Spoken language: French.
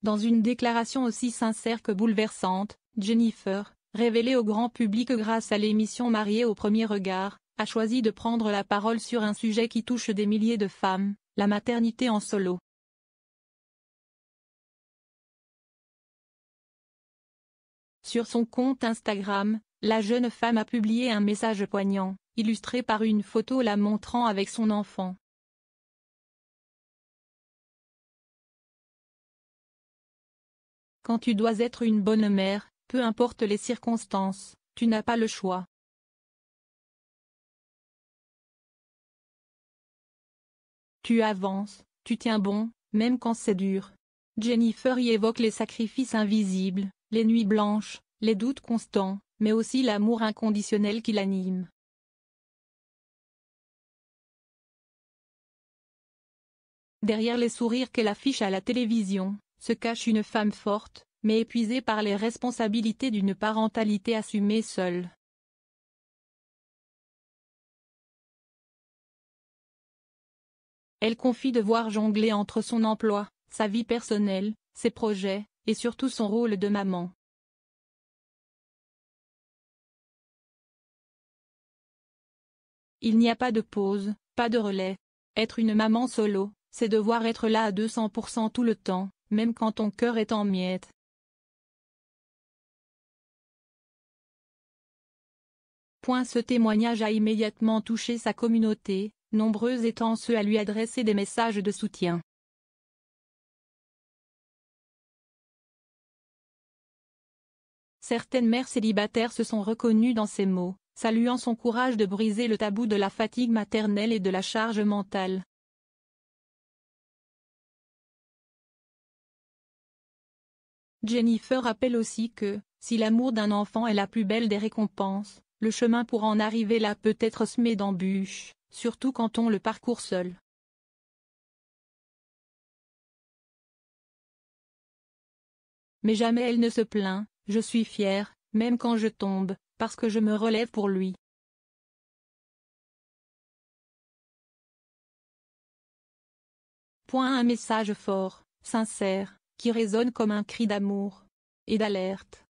Dans une déclaration aussi sincère que bouleversante, Jennifer, révélée au grand public grâce à l'émission Mariée au premier regard, a choisi de prendre la parole sur un sujet qui touche des milliers de femmes, la maternité en solo. Sur son compte Instagram, la jeune femme a publié un message poignant, illustré par une photo la montrant avec son enfant. Quand tu dois être une bonne mère, peu importe les circonstances, tu n'as pas le choix. Tu avances, tu tiens bon, même quand c'est dur. Jennifer y évoque les sacrifices invisibles, les nuits blanches, les doutes constants, mais aussi l'amour inconditionnel qui l'anime. Derrière les sourires qu'elle affiche à la télévision, se cache une femme forte, mais épuisée par les responsabilités d'une parentalité assumée seule. Elle confie devoir jongler entre son emploi, sa vie personnelle, ses projets, et surtout son rôle de maman. Il n'y a pas de pause, pas de relais. Être une maman solo, c'est devoir être là à 200% tout le temps, même quand ton cœur est en miettes. Ce témoignage a immédiatement touché sa communauté, nombreux étant ceux à lui adresser des messages de soutien. Certaines mères célibataires se sont reconnues dans ces mots, saluant son courage de briser le tabou de la fatigue maternelle et de la charge mentale. Jennifer rappelle aussi que, si l'amour d'un enfant est la plus belle des récompenses, le chemin pour en arriver là peut être semé d'embûches, surtout quand on le parcourt seul. Mais jamais elle ne se plaint, je suis fière, même quand je tombe, parce que je me relève pour lui. Un message fort, sincère, qui résonne comme un cri d'amour et d'alerte.